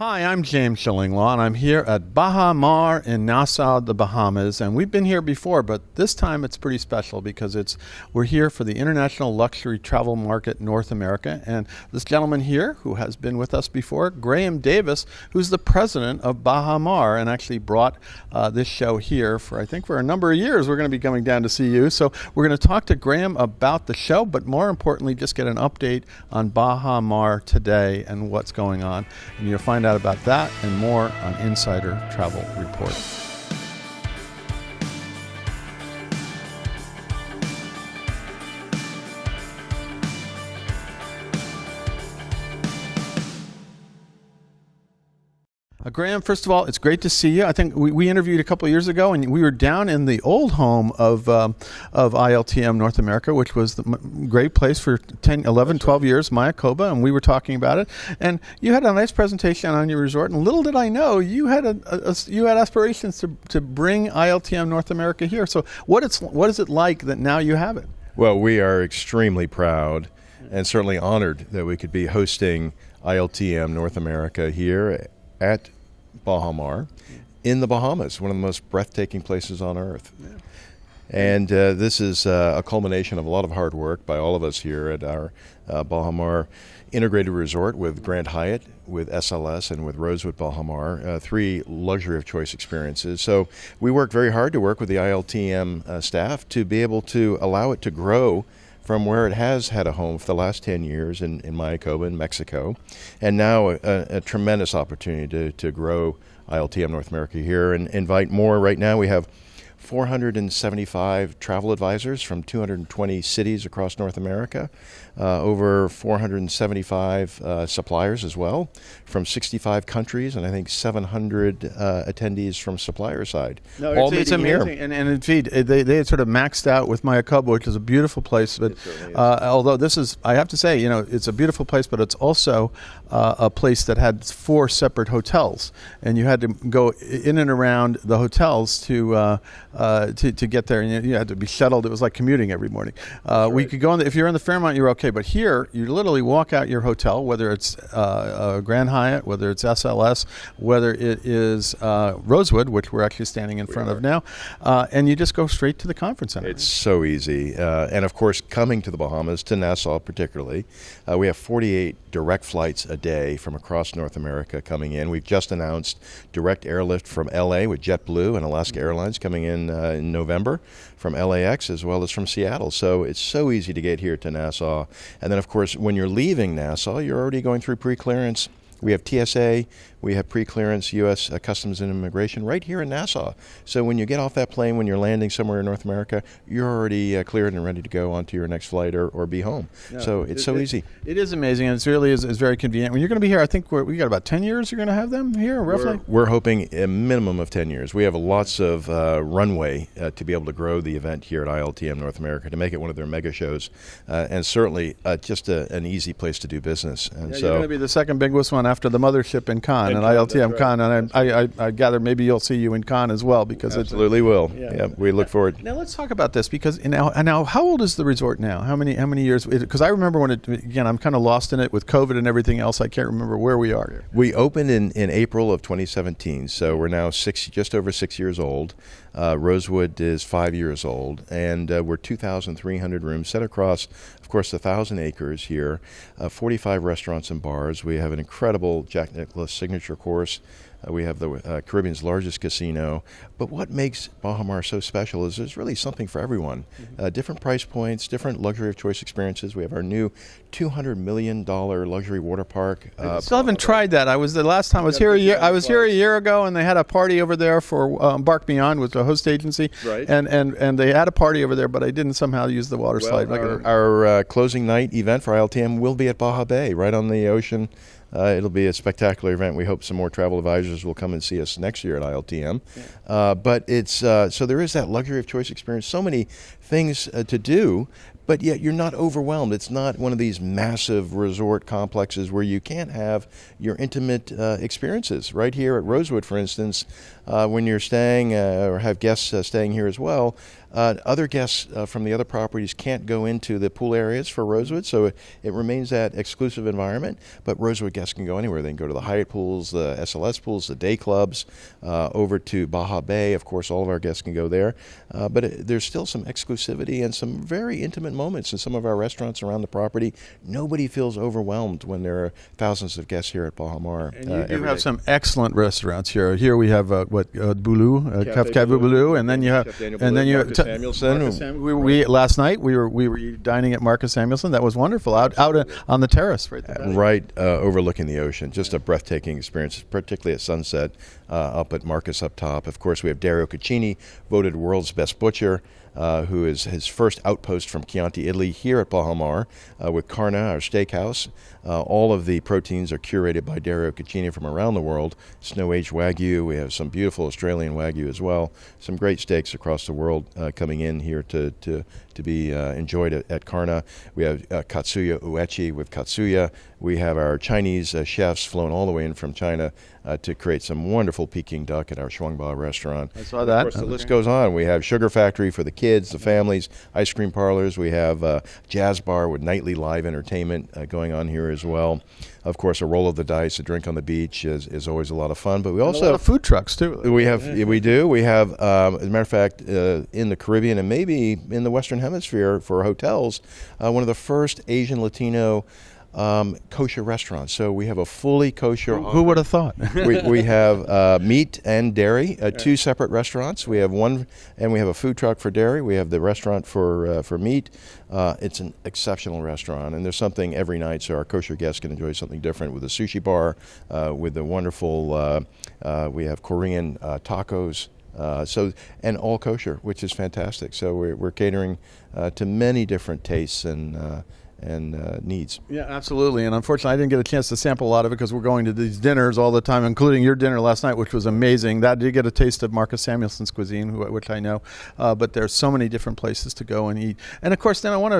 Hi, I'm James Shillinglaw, and I'm here at Baha Mar in Nassau, the Bahamas. And we've been here before, but this time it's pretty special because we're here for the International Luxury Travel Market North America. And this gentleman here, who has been with us before, Graham Davis, who's the president of Baha Mar, and actually brought this show here for a number of years. We're going to be coming down to see you. So we're going to talk to Graham about the show, but more importantly, just get an update on Baha Mar today and what's going on. And you'll find out about that and more on Insider Travel Report. Graham, first of all, it's great to see you. I think we interviewed a couple of years ago, and we were down in the old home of ILTM North America, which was the great place for 10, 11, 12 years, Mayakoba, and we were talking about it. And you had a nice presentation on your resort, and little did I know you had you had aspirations to bring ILTM North America here. So what is it like that now you have it? Well, we are extremely proud and certainly honored that we could be hosting ILTM North America here at Baha Mar in the Bahamas, one of the most breathtaking places on earth. Yeah. And this is a culmination of a lot of hard work by all of us here at our Baha Mar Integrated Resort with Grand Hyatt, with SLS, and with Rosewood Baha Mar, three luxury of choice experiences. So we worked very hard to work with the ILTM staff to be able to allow it to grow from where it has had a home for the last 10 years in Mayakoba in Mexico, and now a tremendous opportunity to grow ILTM North America here and invite more. Right now we have 475 travel advisors from 220 cities across North America, over 475 suppliers as well from 65 countries, and I think 700 attendees from supplier side. No, it's amazing. And indeed, they had sort of maxed out with Mayakoba, which is a beautiful place. But although this is, I have to say, it's a beautiful place, but it's also a place that had 4 separate hotels, and you had to go in and around the hotels to get there, and you had to be shuttled. It was like commuting every morning. We could go if you're in the Fairmont, you're okay, but here you literally walk out your hotel, whether it's Grand Hyatt, whether it's SLS, whether it is Rosewood, which we're actually standing in front of now, and you just go straight to the conference center. It's so easy, and of course, coming to the Bahamas, to Nassau particularly, we have 48 direct flights a day from across North America coming in. We've just announced direct airlift from LA with JetBlue and Alaska Airlines coming in November from LAX as well as from Seattle. So it's so easy to get here to Nassau. And then, of course, when you're leaving Nassau, you're already going through pre-clearance. We have TSA, we have pre-clearance U.S. Customs and Immigration right here in Nassau. So when you get off that plane, when you're landing somewhere in North America, you're already cleared and ready to go on to your next flight or be home. Yeah, so it's so easy. It is amazing, and it really is very convenient. When you're going to be here, I think we got about 10 years you're going to have them here, roughly? We're hoping a minimum of 10 years. We have lots of runway to be able to grow the event here at ILTM North America, to make it one of their mega shows, and certainly just an easy place to do business. And so you're going to be the second biggest one after the mothership in Cannes, and ILTM Cannes, and I gather maybe you'll see you in Cannes as well, because absolutely will. Yeah, we look forward. Now let's talk about this, because now how old is the resort now? How many years? Because I remember when I'm kind of lost in it with COVID and everything else. I can't remember where we are here. We opened in April of 2017, so we're now just over 6 years old. Rosewood is 5 years old, and we're 2,300 rooms set across, of course, 1,000 acres here, 45 restaurants and bars. We have an incredible Jack Nicklaus signature course. We have the Caribbean's largest casino. But what makes Baha Mar so special is there's really something for everyone. Different price points, different luxury of choice experiences. We have our new $200 million luxury water park. I still haven't tried that. The last time I was here a year ago, and they had a party over there for Embark Beyond, with the host agency. Right. And they had a party over there, but I didn't somehow use the water slide. Our closing night event for ILTM will be at Baha Bay, right on the ocean. It'll be a spectacular event. We hope some more travel advisors will come and see us next year at ILTM. Yeah. But it's so there is that luxury of choice experience. So many things to do, but yet you're not overwhelmed. It's not one of these massive resort complexes where you can't have your intimate experiences. Right here at Rosewood, for instance, when you're staying or have guests staying here as well, Other guests from the other properties can't go into the pool areas for Rosewood, so it remains that exclusive environment. But Rosewood guests can go anywhere. They can go to the Hyatt pools, the SLS pools, the day clubs, over to Baha Bay. Of course, all of our guests can go there. But there's still some exclusivity and some very intimate moments in some of our restaurants around the property. Nobody feels overwhelmed when there are thousands of guests here at Baha Mar. And you have some excellent restaurants here. Here we have Boulou, Cafe Boulou, and then you have, and then you have Samuelson. We last night we were dining at Marcus Samuelson. That was wonderful out on the terrace right there. Right overlooking the ocean. Just a breathtaking experience, particularly at sunset up at Marcus up top. Of course, we have Dario Caccini, voted world's best butcher, who is his first outpost from Chianti, Italy, here at Baha Mar with Carna, our steakhouse. All of the proteins are curated by Dario Caccini from around the world. Snow-aged Wagyu. We have some beautiful Australian Wagyu as well. Some great steaks across the world coming in here to be enjoyed at Carna. We have Katsuya Uechi with Katsuya. We have our Chinese chefs flown all the way in from China to create some wonderful Peking duck at our Shuangba restaurant. I saw that. Of course, the list goes on. We have Sugar Factory for the kids, the families, ice cream parlors. We have Jazz Bar with nightly live entertainment going on here as well. Of course, a roll of the dice, a drink on the beach is always a lot of fun. But we also a lot of food trucks too. We do. We have, as a matter of fact, in the Caribbean and maybe in the Western Hemisphere for hotels, one of the first Asian Latino kosher restaurants. So we have a fully kosher. Who would have thought? we have meat and dairy, two separate restaurants. We have one, and we have a food truck for dairy. We have the restaurant for meat. It's an exceptional restaurant, and there's something every night, so our kosher guests can enjoy something different with a sushi bar, with the wonderful. We have Korean tacos. And all kosher, which is fantastic. So we're catering to many different tastes and needs. Yeah, absolutely. And unfortunately, I didn't get a chance to sample a lot of it because we're going to these dinners all the time, including your dinner last night, which was amazing. That did get a taste of Marcus Samuelson's cuisine, which I know. But there's so many different places to go and eat. And of course, then I want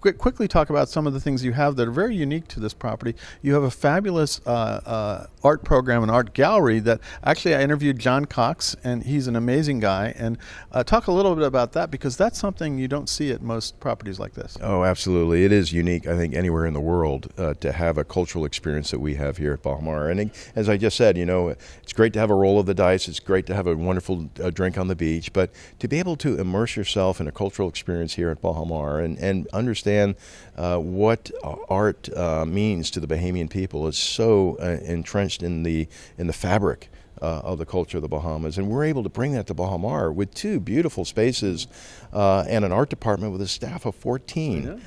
to quickly talk about some of the things you have that are very unique to this property. You have a fabulous art program and art gallery that actually I interviewed John Cox, and he's an amazing guy. And talk a little bit about that, because that's something you don't see at most properties like this. Oh, absolutely. It is unique, I think, anywhere in the world to have a cultural experience that we have here at Baha Mar. And as I just said, it's great to have a roll of the dice. It's great to have a wonderful drink on the beach. But to be able to immerse yourself in a cultural experience here at Baha Mar and understand what art means to the Bahamian people is so entrenched in the fabric of the culture of the Bahamas, and we're able to bring that to Baha Mar with two beautiful spaces and an art department with a staff of 14.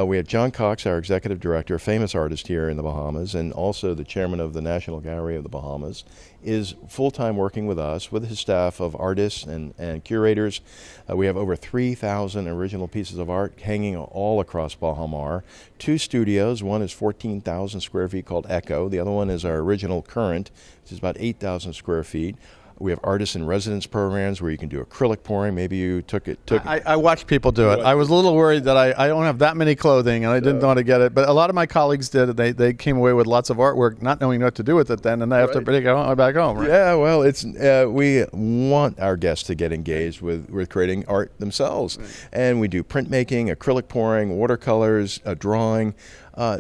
We have John Cox, our executive director, a famous artist here in the Bahamas, and also the chairman of the National Gallery of the Bahamas, is full-time working with us with his staff of artists and curators. We have over 3,000 original pieces of art hanging all across Baha Mar. Two studios, one is 14,000 square feet called Echo. The other one is our original Current, which is about 8,000 square feet. We have artist in residence programs where you can do acrylic pouring. Maybe you took it. I watched people do it. I was a little worried that I don't have that many clothing, and I didn't want to get it. But a lot of my colleagues did. They came away with lots of artwork, not knowing what to do with it then, and I have to bring it back home. Right? Yeah, well, it's we want our guests to get engaged with creating art themselves. Right. And we do printmaking, acrylic pouring, watercolors, drawing.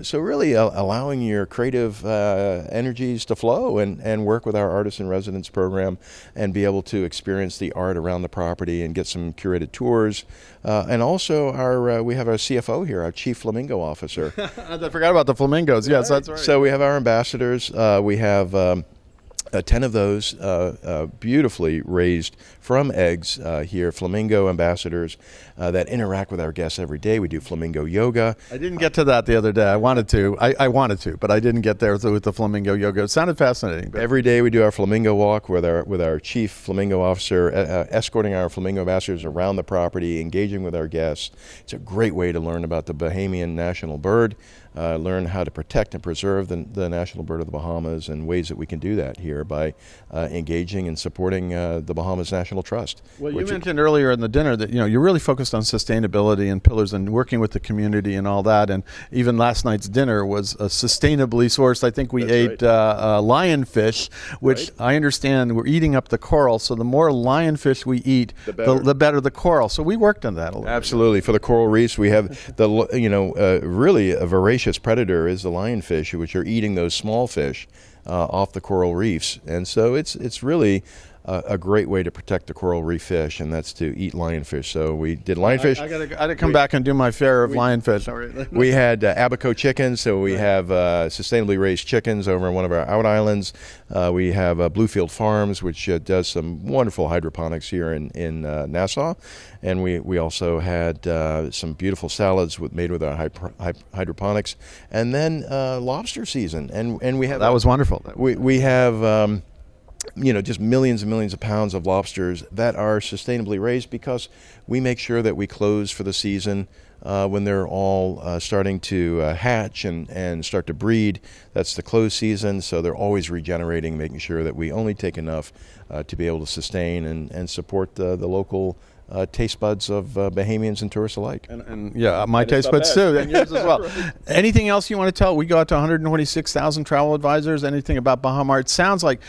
So really allowing your creative energies to flow and work with our Artist in Residence program and be able to experience the art around the property and get some curated tours. And also we have our CFO here, our Chief Flamingo Officer. I forgot about the flamingos. Yes, that's right. So we have our ambassadors. We have 10 of those beautifully raised from eggs here, flamingo ambassadors that interact with our guests every day. We do flamingo yoga. I didn't get to that the other day. I wanted to. I wanted to, but I didn't get there with the flamingo yoga. It sounded fascinating. Every day we do our flamingo walk with our chief flamingo officer, escorting our flamingo ambassadors around the property, engaging with our guests. It's a great way to learn about the Bahamian national bird. learn how to protect and preserve the national bird of the Bahamas, and ways that we can do that here by engaging and supporting the Bahamas National Trust. Well, you mentioned earlier in the dinner that you're really focused on sustainability and pillars and working with the community and all that. And even last night's dinner was sustainably sourced. I think we ate lionfish, which I understand we're eating up the coral. So the more lionfish we eat, the better the coral. So we worked on that a little bit. Absolutely. For the coral reefs, we have really a voracious predator is the lionfish, which are eating those small fish off the coral reefs. And so it's really a great way to protect the coral reef fish, and that's to eat lionfish. So we did lionfish. I got to come back and do my fare of lionfish. We had abaco chickens, so we have sustainably raised chickens over in one of our out islands. We have Bluefield Farms, which does some wonderful hydroponics here in Nassau. And we also had some beautiful salads made with our hydroponics. And then lobster season. And we have... That was wonderful. We have... just millions and millions of pounds of lobsters that are sustainably raised, because we make sure that we close for the season when they're all starting to hatch and start to breed. That's the close season, so they're always regenerating, making sure that we only take enough to be able to sustain and support the local taste buds of Bahamians and tourists alike. And my taste buds too, and yours as well. Right. Anything else you want to tell? We go out to 126,000 travel advisors. Anything about Baha Mar? It sounds like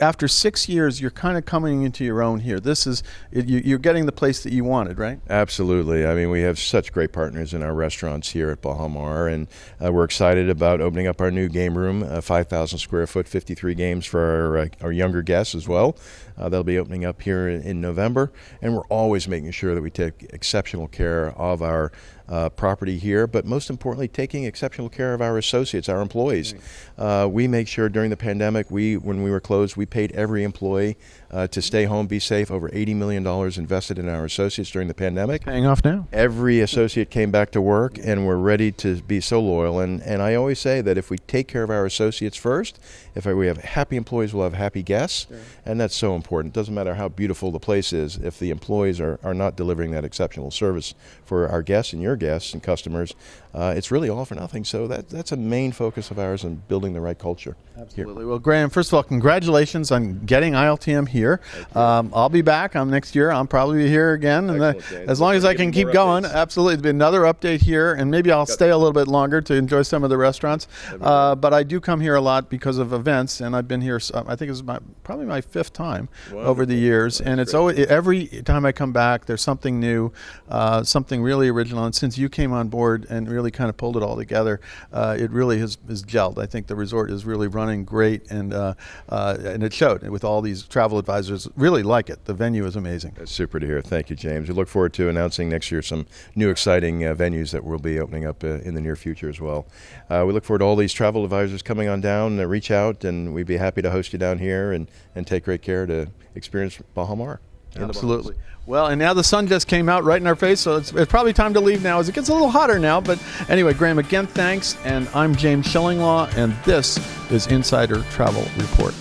after 6 years, you're kind of coming into your own here. This is, you're getting the place that you wanted, right? Absolutely. I mean, we have such great partners in our restaurants here at Baha Mar, and we're excited about opening up our new game room, 5,000 square foot, 53 games for our younger guests as well. They'll be opening up here in November, and we're always making sure that we take exceptional care of our property here, but most importantly, taking exceptional care of our associates, our employees. We make sure during the pandemic, when we were closed, we paid every employee to stay home, be safe. Over $80 million invested in our associates during the pandemic. Paying off now. Every associate came back to work, and we're ready to be so loyal. And I always say that if we take care of our associates first, if we have happy employees, we'll have happy guests. Sure. And that's so important. It doesn't matter how beautiful the place is, if the employees are not delivering that exceptional service for our guests and your guests and customers, it's really all for nothing. So that's a main focus of ours in building the right culture. Absolutely. Here. Well, Graham, first of all, congratulations on getting ILTM here. I'll be back next year. I'll probably be here again. And as long as I can keep going, absolutely. There'll be another update here, and maybe I'll stay a little bit longer to enjoy some of the restaurants. But I do come here a lot because of events, and I've been here, I think it's probably my 5th time over the years. That's and it's always, every time I come back, there's something new, something really original. And since you came on board and really kind of pulled it all together, it really has gelled. I think the resort is really running great, and it showed with all these travel advisors really like it. The venue is amazing. That's super to hear. Thank you, James. We look forward to announcing next year some new exciting venues that we'll be opening up in the near future as well. We look forward to all these travel advisors coming on down, reach out, and we'd be happy to host you down here and take great care to experience Baha Mar. Absolutely. Well, and now the sun just came out right in our face, so it's probably time to leave now as it gets a little hotter now. But anyway, Graham, again, thanks. And I'm James Schillinglaw, and this is Insider Travel Report.